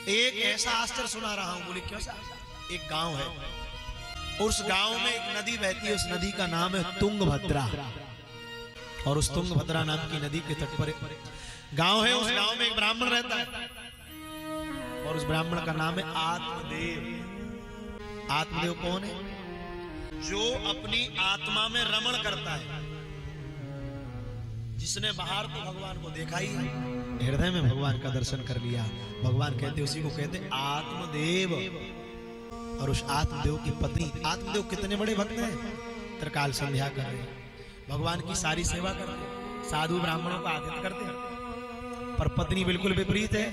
एक ऐसा आश्चर्य सुना रहा हूं। बोले क्या सा? एक गांव है, उस गांव में एक नदी बहती है, उस नदी का नाम है तुंगभद्रा। और उस तुंगभद्रा नाम की नदी के तट पर गांव है। उस गांव में एक ब्राह्मण रहता है और उस ब्राह्मण का नाम है आत्मदेव। आत्मदेव कौन है? जो अपनी आत्मा में रमण करता है। जिसने बाहर तो भगवान को देखा ही, हृदय में भगवान का दर्शन कर लिया, भगवान कहते उसी को कहते आत्मदेव। और उस आत्मदेव की पत्नी, आत्मदेव कितने बड़े भक्त हैं, त्रिकाल संध्या कर रहे हैं, भगवान की सारी सेवा कर रहे हैं, साधु ब्राह्मणों का आतिथ्य करते हैं। पर पत्नी बिल्कुल विपरीत है,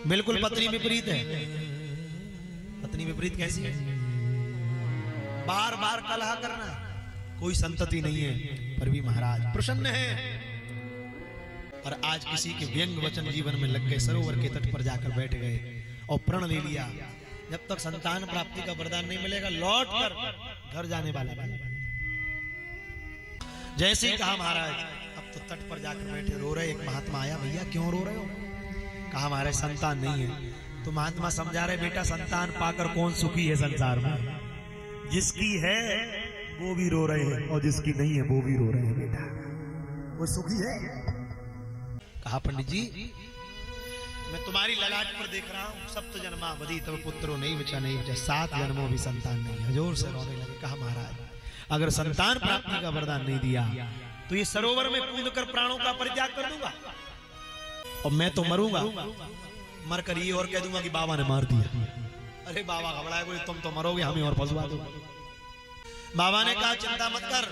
बिल्कुल पत्नी विपरीत है। पत्नी विपरीत कैसी है? बार बार कलह करना, कोई संतति नहीं है, पर भी महाराज प्रसन्न है। और आज किसी के व्यंग वचन जीवन में लग गए, सरोवर के तट पर जाकर बैठ गए और प्रण ले लिया, जब तक संतान प्राप्ति का वरदान नहीं मिलेगा लौट कर घर जाने वाला नहीं। जैसे ही कहा महाराज अब तो तट पर जाकर बैठे रो रहे, एक महात्मा आया, भैया क्यों रो रहे हो? कहा महाराज संतान नहीं है। तो महात्मा समझा रहे, बेटा संतान पाकर कौन सुखी है संसार में? जिसकी है वो भी रो रहे हैं और जिसकी नहीं है वो भी रो रहे हैं, बेटा वो सुखी है। कहा पंडित जी मैं तुम्हारी ललाट पर देख रहा हूं, सप्त जन्मा बदी तब पुत्रो नहीं बचा, नहीं बचा, 7 जन्मों भी संतान नहीं है। जोर से रोने लगे। कहा महाराज अगर संतान प्राप्ति का वरदान नहीं दिया तो ये सरोवर में कूद कर प्राणों का परित्याग कर दूंगा और मैं तो मरूंगा, मरकर ये और कह दूंगा कि बाबा ने मार दिया। अरे बाबा घबराए, बोले तुम तो मरोगे, हमें और फंसवा दो। बाबा ने कहा चिंता मत कर,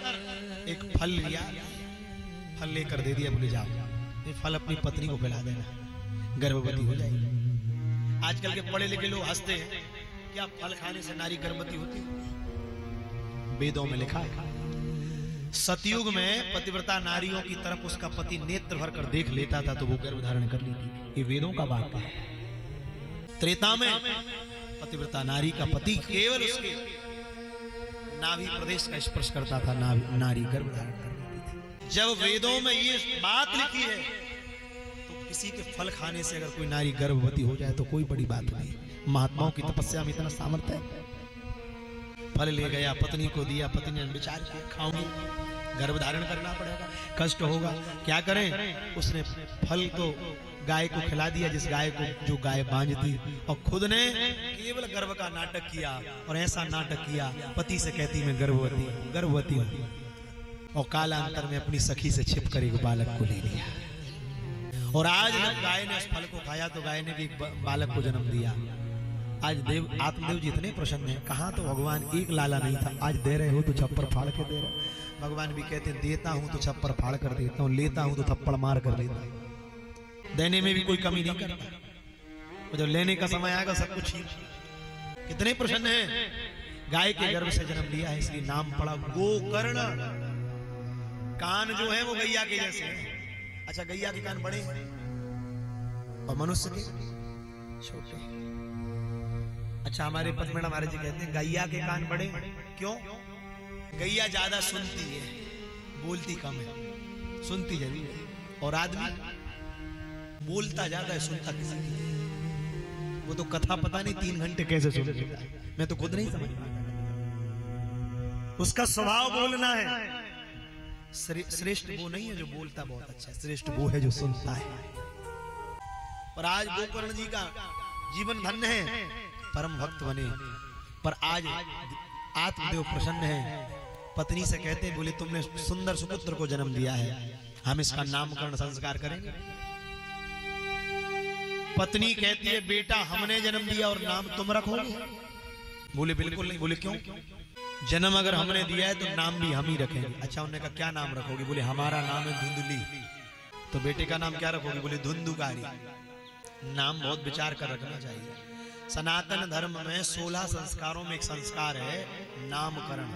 एक फल लिया, फल लेकर दे दिया, बोले जाओ ये फल अपनी पत्नी को खिला देना, गर्भवती हो जाएगी। आजकल के पढ़े लिखे लोग हंसते हैं, क्या फल खाने से नारी गर्भवती होती है? वेदों में लिखा है, सतयुग में पतिव्रता नारियों की तरफ उसका पति नेत्र भर कर देख लेता था तो वो गर्भ धारण कर लेती। ये वेदों का वाक्य है। त्रेता में पतिव्रता नारी का पति केवल उसके नाभि प्रदेश का स्पर्श करता था, नारी गर्भ धारण कर लेती थी। जब वेदों में ये बात लिखी है तो किसी के फल खाने से अगर कोई नारी गर्भवती हो जाए तो कोई बड़ी बात नहीं। महात्माओं की तपस्या में इतना सामर्थ्य है। फल ले गया, पत्नी को दिया, पत्नी ने विचार किया खाऊंगी, गर्भ धारण करना पड़ेगा, कष्ट होगा, क्या करें? उसने फल तो गाय को खिला दिया, जिस गाय को जो गाय बांझ थी, और खुद ने केवल गर्भ का नाटक किया। और ऐसा नाटक किया, पति से कहती मैं गर्भवती हूं, और कालांतर में अपनी सखी से छिपकर एक बालक को ले लिया। और आज जब गाय ने उस फल को खाया तो गाय ने भी एक बालक को जन्म दिया। आज देव आत्मदेव जी इतने प्रसन्न हैं। कहाँ तो भगवान एक लाला नहीं था, आज दे रहे हो तो छप्पर फाड़ के दे रहे। भगवान भी कहते हैं देता हूं तो छप्पर फाड़ कर देता हूं, लेता हूं तो थप्पड़ मार कर लेता हूं। देने में भी कोई कमी नहीं करता, जब लेने का समय आएगा सब कुछ ही। कितने प्रसन्न हैं। गाय के गर्भ से जन्म लिया है, इसलिए नाम पड़ा गोकर्ण। कान जो है वो गैया के जैसे हैं। अच्छा गैया के कान बड़े और मनुष्य के छोटे। अच्छा हमारे पद्मनाभ महाराज जी कहते हैं गैया के कान बड़े, क्यों? गैया ज्यादा सुनती है, बोलती कम है, सुनती जरूर है। और आदमी बोलता ज्यादा है, सुनता किसी की। वो तो कथा पता नहीं 3 घंटे कैसे सुन लेता है, मैं तो खुद नहीं समझ पाता। उसका स्वभाव बोलना है। श्रेष्ठ वो नहीं है जो बोलता बहुत अच्छा, श्रेष्ठ वो है जो सुनता है। और आज गोकर्ण जी का जीवन धन्य है, परम भक्त बने। पर आज आत्मदेव प्रसन्न है, पत्नी से कहते हैं बोले तुमने सुंदर सुपुत्र को जन्म दिया है, हम इसका नामकरण संस्कार करेंगे। पत्नी कहती है बेटा हमने जन्म दिया और नाम तुम रखोगे? बोले बिल्कुल नहीं। बोले क्यों? जन्म अगर हमने दिया है तो नाम भी हम ही रखेंगे। अच्छा उन्होंने कहा क्या नाम रखोगे? बोले हमारा नाम है धुंधली। तो बेटे का नाम क्या रखोगे? बोले धुंधुकारी। नाम बहुत विचार कर रखना चाहिए। सनातन धर्म में 16 संस्कारों में एक संस्कार है नामकरण।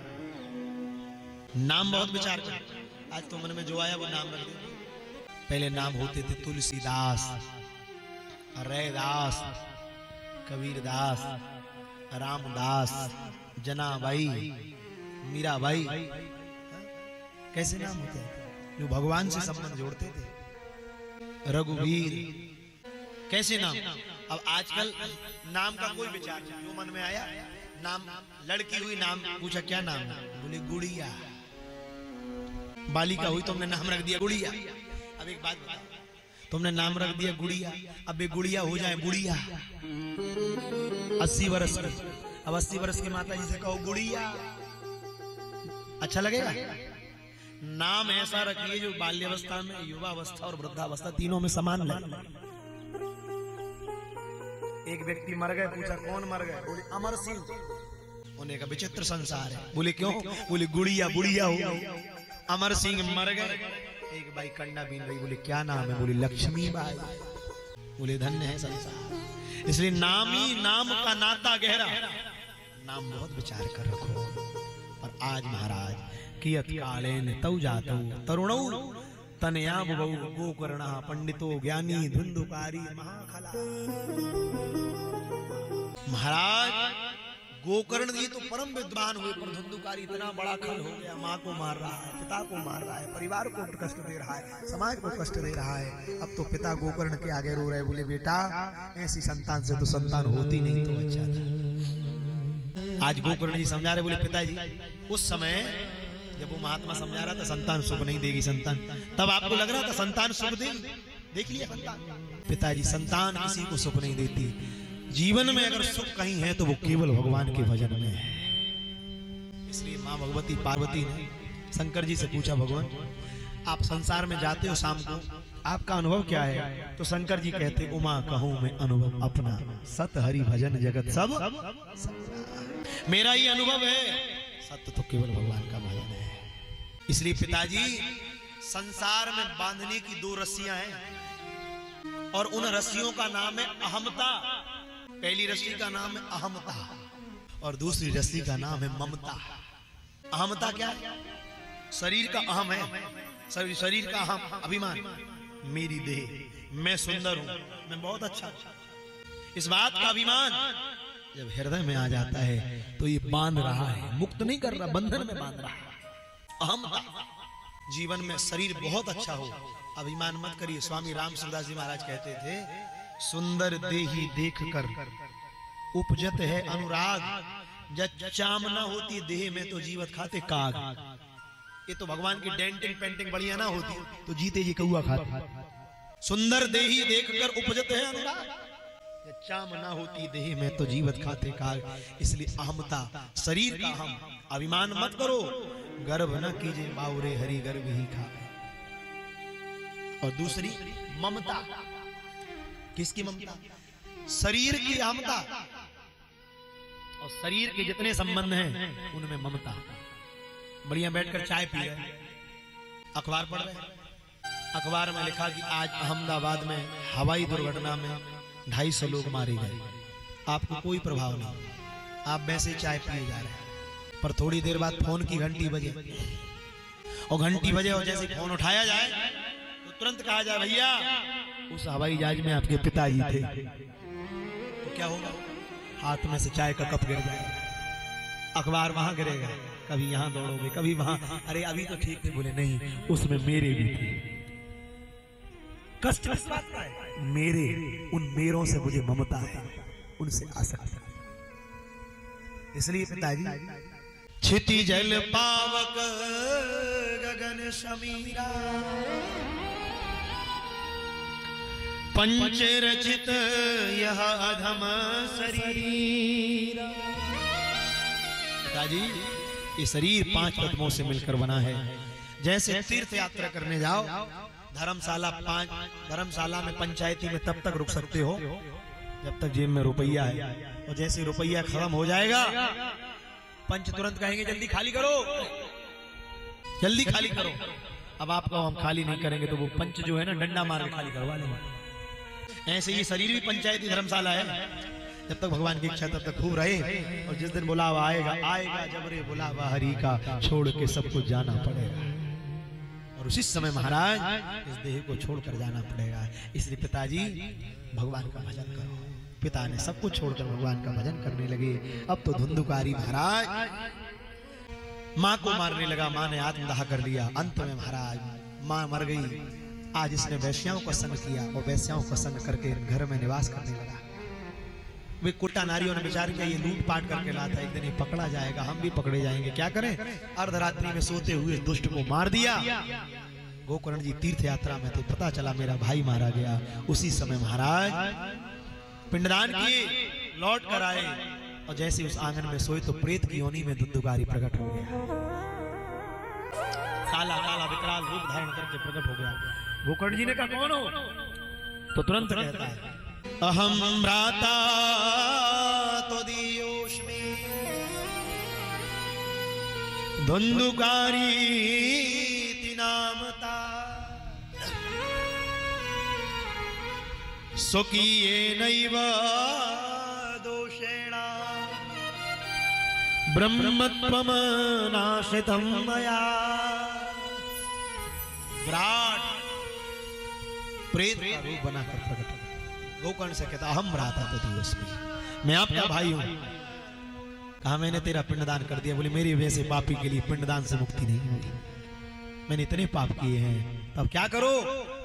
नाम बहुत विचार कर। आज तो मन में जो आया वो नाम रख दे। पहले नाम होते थे तुलसीदास, रैदास, कबीरदास, रामदास, जनाबाई, मीराबाई। कैसे नाम होते हैं जो भगवान से संबंध जोड़ते थे। रघुवीर, कैसे नाम? अब आजकल नाम का कोई विचार नहीं, जो मन में आया नाम। लड़की हुई नाम पूछा क्या नाम है, बोले गुड़िया। बालिका हुई तुमने नाम रख दिया गुड़िया। अब एक बात बताओ, तुमने नाम रख दिया गुड़िया, अब ये गुड़िया हो जाए बुढ़िया 80 वर्ष की, अब 80 वर्ष की माता जी से कहो गुड़िया, अच्छा लगेगा? नाम ऐसा रखिए जो बाल्यावस्था में, युवावस्था और वृद्धावस्था तीनों में समान लगे। एक व्यक्ति मर गए, पूछा कौन मर गए, बोले अमर सिंह। उन्हें का विचित्र संसार है। बोले क्यों? बोले गुड़िया बुढ़िया हो गई, अमर सिंह मर गए। एक बाई कंडा बीन रही, बोले क्या नाम है, बोले लक्ष्मी बाई। बोले धन्य है संसार। इसलिए नाम का नाता गहरा, नाम बहुत विचार कर रखो। और आज महाराज कियत कालेन तौ जातौ तरुणौ तनया बुबौ गोकर्णा पंडितो ज्ञानी धुंधुकारी महाखला। महाराज गोकर्ण जी तो परम विद्वान हुए, पर धुंधुकारी इतना बड़ा खल हो गया, माँ को मार रहा है, पिता को मार रहा है, परिवार को कष्ट दे रहा है, समाज को कष्ट दे रहा है। अब तो पिता गोकर्ण के आगे रो रहे, बोले बेटा ऐसी संतान से तो संतान होती नहीं तो अच्छा था। आज गोकर्ण जी समझा रहे, बोले पिताजी उस समय जब वो महात्मा समझा रहा था संतान सुख नहीं देगी संतान, तब आपको लग रहा था संतान सुख देगी? देख लिया संतान? पिताजी संतान किसी को सुख नहीं देती। जीवन में अगर सुख कहीं है तो वो केवल भगवान के भजन में है। इसलिए माँ भगवती पार्वती ने शंकर जी से पूछा, भगवान आप संसार में जाते हो शाम को, आपका अनुभव क्या है? तो शंकर जी कहते, उमा कहूं मैं अनुभव अपना, सत हरि भजन जगत सब मेरा ही अनुभव है, सत्य तो केवल भगवान का भजन है। इसलिए पिताजी संसार में बांधने की 2 रस्सियां हैं, और उन रस्सियों का नाम है अहमता। पहली रस्सी का नाम है अहमता और दूसरी रस्सी का नाम है ममता। अहमता क्या है? शरीर का अहम है, शरीर का अहम अभिमान, मेरी देह, मैं सुंदर हूं, मैं बहुत अच्छा। इस बात का अभिमान जब हृदय में आ जाता है तो ये बांध रहा है, मुक्त नहीं कर रहा, बंधन में बांध रहा है। अहमता। जीवन में शरीर बहुत अच्छा हो, अभिमान मत करिए। स्वामी रामचंद्रदास जी महाराज कहते थे, सुंदर देही देख कर उपजत है अनुराग, जब चामना होती देह में तो जीवत खाते काग। ये तो भगवान की डेंटिंग पेंटिंग बढ़िया ना होती तो जीते जी कौआ खाते। सुंदर देही देख कर उपजत है अनुराग, जब चामना होती देह में तो जीवत खाते काग। इसलिए अहमता, शरीर का अहम, अभिमान मत करो। गर्व न कीजिए बाउरे हरि गर्भ ही खाए। और दूसरी ममता। किसकी ममता? शरीर की अहमता। और शरीर के जितने संबंध हैं उनमें ममता। बढ़िया बैठकर चाय पी रहे, अखबार पढ़ रहे, अखबार में लिखा कि आज अहमदाबाद में हवाई दुर्घटना में 250 लोग मारे गए। आपको कोई प्रभाव नहीं, आप वैसे चाय पिए जा रहे हैं। पर थोड़ी देर बाद फोन की घंटी बजे, और घंटी बजे और जैसे फोन उठाया जाए तो तुरंत कहा जाए भैया उस हवाई जहाज में आपके पिताजी थे। तो क्या होगा? हाथ में से चाय का कप गिर जाएगा, अखबार वहां गिरेगा, कभी यहां दौड़ोगे कभी वहां, अरे अभी तो ठीक थे, बोले नहीं उसमें मेरे भी थे। कष्ट किस बात का है? मेरे, उन मेरों से मुझे ममता है, उनसे आसक्ति। इसलिए पिताजी क्षिति जल पावक गगन समीरा, पंच रचित यह अधम शरीर। पिताजी ये शरीर 5 तत्वों से मिलकर बना है। जैसे तीर्थ यात्रा करने जाओ, धर्मशाला में पंचायती में तब तक रुक सकते हो जब तक जेब में रुपया है, और जैसे रुपया खत्म हो जाएगा पंच तुरंत कहेंगे जल्दी खाली करो, जल्दी खाली करो। अब आपको हम खाली नहीं करेंगे तो वो पंच जो है ना डंडा मार के खाली करवा लेंगे। ऐसे ये शरीर भी पंचायती धर्मशाला है, जब तक भगवान की इच्छा तब तक खूब रहे, और जिस दिन बुलावा आएगा आएगा, जब रे बुलावा हरि का छोड़ के सब कुछ जाना पड़ेगा। और उसी समय महाराज इस देह को छोड़कर जाना पड़ेगा। इसलिए पिताजी भगवान का भजन करो। पिता ने सब कुछ छोड़कर भगवान का भजन करने लगे। अब तो धुंधुकारी महाराज माँ को मारने लगा, माँ ने आत्मदाह कर लिया। अंत में महाराज माँ मर गई, आज इसने वैश्याओं का संग किया और वैश्याओं का संग करके घर में निवास करने लगा। वे कुटा नारियों ने विचार किया ये लूट पाट करके लाता, एक दिन ये पकड़ा जाएगा, हम भी पकड़े जाएंगे, क्या करें। अर्धरात्रि में सोते हुए दुष्ट को मार दिया। गोकर्ण जी तीर्थ यात्रा में थे, पता चला मेरा भाई मारा गया। उसी समय महाराज पिंडदान किए, लौट कर आए और जैसे उस आंगन में सोए तो प्रेत की योनि में धुंधुकारी प्रकट हो गया। काला काला विकराल रूप धारण करके प्रकट हो गया। गोकर्ण जी ने कहा कौन हो? तो तुरंत कहता है अहम भ्राता तो दियोष्मि धुंधुकारी नामता स्वकीयेनैव दोषेण ब्रह्मत्वं नाशितं मया। विराट प्रेत का रूप बनाकर प्रकट हो। गोकर्ण से कहता अहम भ्राता तो दियोष्मि, मैं आपका भाई हूं। कहा मैंने तेरा पिंडदान कर दिया। बोले मेरी वजह से पापी के लिए पिंडदान से मुक्ति नहीं होगी, मैंने इतने पाप किए हैं, तब क्या करो।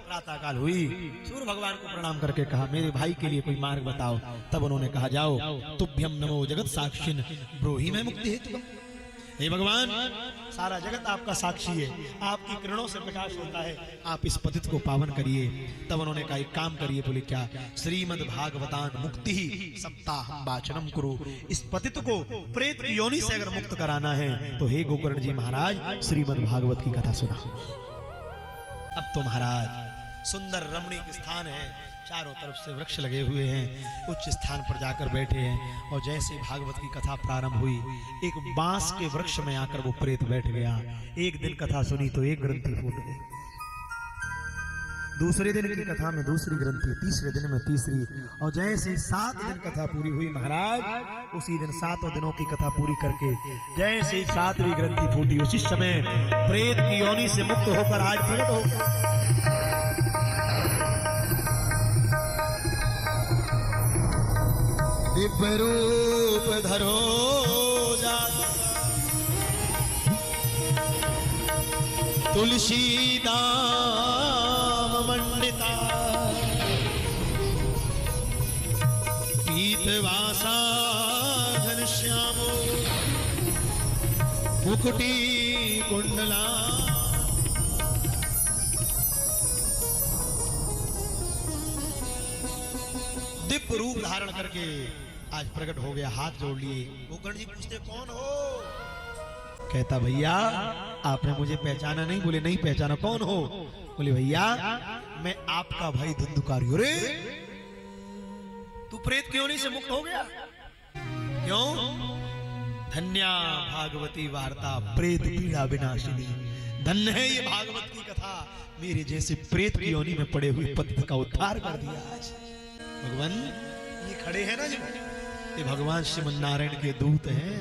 प्रातः काल हुई, सूर्य भगवान को प्रणाम करके कहा मेरे भाई के लिए कोई मार्ग बताओ। तब उन्होंने कहा जाओ तुभ्यम नमो जगत साक्षिन ब्रूहि में मुक्ति हेतु। हे भगवान सारा जगत आपका साक्षी है, आपकी किरणों से प्रकाश होता है, आप इस पतित को पावन करिए। तब उन्होंने कहा एक काम करिए। बोले क्या? श्रीमद् भागवतान मुक्ति सप्ताहं वाचनम कुरु। इस पतित को प्रेत की योनि से अगर मुक्त कराना है तो हे गोकर्ण जी महाराज श्रीमद् भागवत की कथा सुना। अब तो महाराज सुंदर रमणीक स्थान है, चारों तरफ से वृक्ष लगे हुए हैं, उच्च स्थान पर जाकर बैठे हैं। और जैसे भागवत की कथा प्रारंभ हुई, एक बांस के वृक्ष में आकर वो प्रेत बैठ गया। एक दिन कथा सुनी तो एक ग्रंथि फूट गई, दूसरे दिन की कथा में दूसरी ग्रंथि, तीसरे दिन में तीसरी, और जैसे 7 दिन कथा पूरी हुई महाराज, उसी दिन 7 दिनों की कथा पूरी करके जैसे 7वीं ग्रंथि फूटी, उसी समय प्रेत की योनि से मुक्त होकर आज प्रकट हो। दिव्य रूप धरो तुलसी दाम मंडिता पीतवासा घनश्यामो मुकुटी कुंडला। दिव्य रूप धारण करके आज प्रकट हो गया, हाथ जोड़ लिए। गोकर्ण जी पूछते कौन हो? कहता भैया आपने मुझे पहचाना नहीं? बोले नहीं पहचाना। कौन हो? बोले भैया मैं आपका भाई धुंधुकारी। अरे तू प्रेत की योनि से मुक्त हो गया? क्यों? धन्या भागवती वार्ता प्रेत पीड़ा विनाशिनी। धन्य है ये भागवत की कथा, मेरे जैसे प्रेत की योनि में पड़े हुए पतित का उद्धार कर दिया। आज भगवान ये खड़े हैं ना जो, ये भगवान श्रीमन्नारायण के दूत हैं,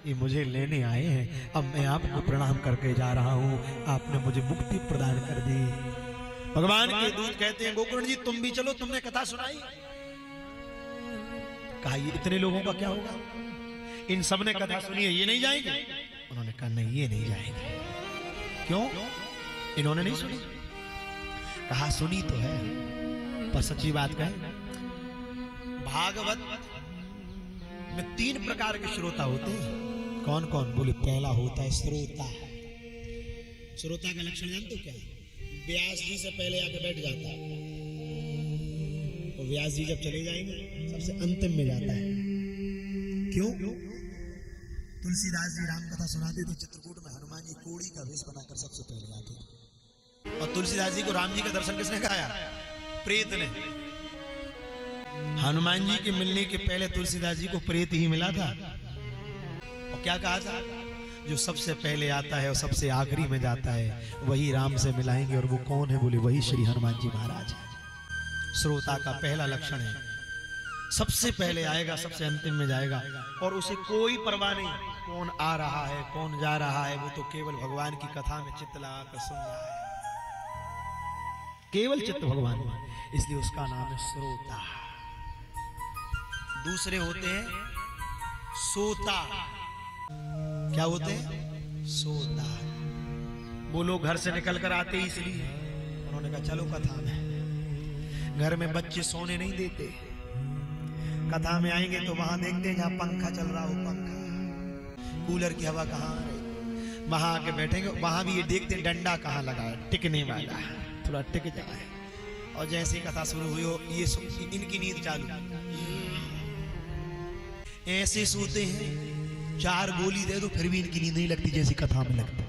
ये मुझे लेने आए हैं। अब मैं आपको प्रणाम करके जा रहा हूं, आपने मुझे मुक्ति प्रदान कर दी। भगवान के दूत कहते हैं गोकर्ण जी तुम भी चलो, तुमने कथा सुनाई। कहा ये इतने लोगों का क्या होगा, इन सब ने कथा सुनी है, ये नहीं जाएंगे? उन्होंने कहा नहीं ये नहीं जाएंगे। क्यों? इन्होंने नहीं सुनी? कहा सुनी तो है, पर सच्ची बात कहें भागवत में 3 प्रकार के श्रोता होते हैं। कौन कौन? बोले पहला होता है श्रोता। श्रोता का लक्षण जानते हो क्या है? व्यास जी से पहले आके बैठ जाता है, और व्यास जी जब चले जाएंगे सबसे अंतिम में जाता है। क्यों? तुलसीदास जी राम कथा सुनाते थे, चित्रकूट में हनुमान जी कोड़ी का वेश बनाकर सबसे पहले आते थे। और तुलसीदास जी को राम जी का दर्शन किसने कराया? प्रेत ने। हनुमान जी के मिलने के पहले तुलसीदास जी को प्रेत ही मिला था। और क्या कहा था? जो सबसे पहले आता है और सबसे आखिरी में जाता है वही राम से मिलाएंगे। और वो कौन है? बोले वही श्री हनुमान जी महाराज है। श्रोता का पहला लक्षण है सबसे पहले आएगा, सबसे अंतिम में जाएगा, और उसे कोई परवाह नहीं कौन आ रहा है कौन जा रहा है। वो तो केवल भगवान की कथा में चित्त लगाकर सुन रहा है, केवल चित्त भगवान में, इसलिए उसका नाम है श्रोता। दूसरे होते हैं सोता। क्या होते हैं? सोता। वो लोग घर से निकल कर आते ही इसलिए, उन्होंने कहा चलो कथा में। घर में बच्चे सोने नहीं देते, कथा में आएंगे तो वहां देखते हैं जहां पंखा चल रहा हो, पंखा, कूलर की हवा कहाँ आ रही, वहां आके बैठेंगे, वहां भी ये देखते हैं डंडा कहाँ लगा है, टिकने वाला, थोड़ा टिक जाए। और जैसे ही कथा शुरू हुई हो, ये इनकी नींद चालू, ऐसे सोते हैं, 4 गोली दे दो फिर भी इनकी नींद नहीं लगती जैसी कथा में लगती।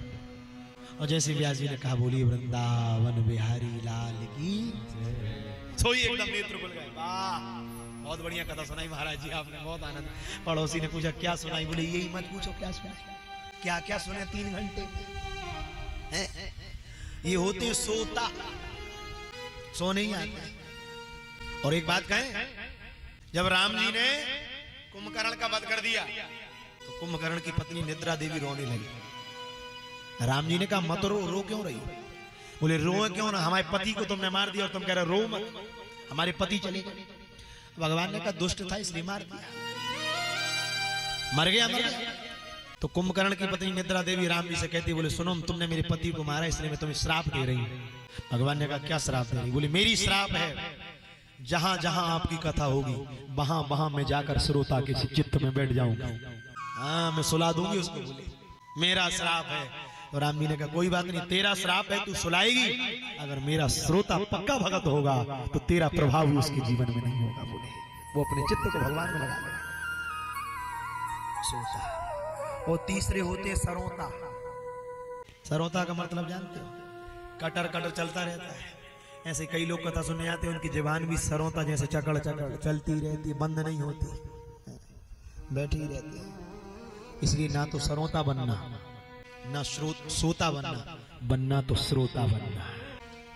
और जैसे व्यास जी ने कहा, बोलिए वृंदावन बिहारी लाल की, सोई एकदम नेत्र खुल गए। वाह, बहुत बढ़िया कथा सुनाई महाराज जी आपने, बहुत आनंद। पड़ोसी ने पूछा क्या सुनाई, बोले यही मत पूछो क्या सुना, क्या क्या सुने 3 घंटे में। ये होते सोता, सो नहीं आते। और एक बात कहें, जब राम जी ने कुंभकर्ण का वध कर दिया तो कुंभकर्ण की पत्नी निद्रा देवी रोने लगी। राम जी ने कहा मत रो, रो क्यों रही? बोले रो क्यों ना, हमारे पति को तुमने मार दिया और तुम कह रहे रो मत, हमारे पति चले गए। भगवान ने कहा दुष्ट था इसलिए मार दिया, मर गया मर गया। तो कुंभकर्ण की पत्नी निद्रा देवी राम जी से कहती, बोले सुनो तुमने मेरे पति को मारा इसलिए मैं तुम्हें श्राप दे रही हूं। भगवान ने कहा क्या श्राप दे रही? बोले मेरी श्राप है, जहां जहां आपकी कथा होगी वहां वहां मैं जाकर श्रोता के चित्त में बैठ जाऊंगा, हाँ मैं सुला दूंगी उसको। बोले मेरा श्राप है। तो राम जी ने कहा कोई बात नहीं, तेरा श्राप है तू सुलाएगी, अगर मेरा श्रोता पक्का भगत होगा तो तेरा प्रभाव भी उसके जीवन में नहीं होगा। बोले वो अपने चित्त को भगवान में लगा लेगा। श्रोता। और तीसरे होते सरोता। सरोता का मतलब जानते हो, कटर कटर चलता रहता है। ऐसे कई लोग कथा सुनने आते हैं, उनकी जुबान भी सरोता जैसे चकड़ चकड़ चलती रहती, बंद नहीं होती, बैठी रहती है। इसलिए ना तो सरोता बनना, ना सोता बनना तो श्रोता बनना।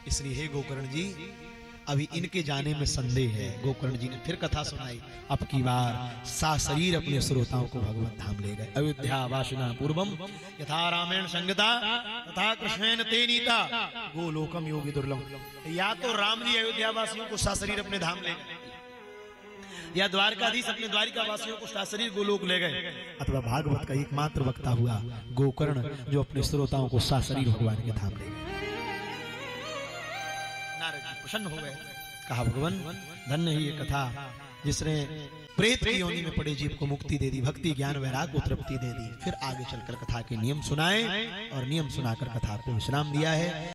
इसलिए हे गोकर्ण जी, अभी इनके जाने में संदेह है। गोकर्ण जी ने फिर कथा सुनाई, अब की बार साशरीर अपने श्रोताओं को भगवत धाम ले गए। अयोध्या वासना पूर्वम यथा रामेण संगता तथा कृष्णेन ते नीता गोलोकम योगी दुर्लभ। या तो राम जी अयोध्या वासियों को साशरीर अपने धाम ले गए, या द्वारकाधीश अपने द्वारिका वासियों को साशरीर गोलोक ले गए, अथवा भागवत का एकमात्र वक्ता हुआ गोकर्ण जो अपने श्रोताओं को साशरीर भगवान के धाम ले गए। नारद जी प्रसन्न हो गए, कहा भगवान धन्य ही ये कथा जिसने प्रेत की योनि में पड़े जीव को मुक्ति दे दी, भक्ति ज्ञान वैराग को तृप्ति दे दी। फिर आगे चलकर कथा के नियम सुनाए और नियम सुनाकर कथा को विश्राम दिया है।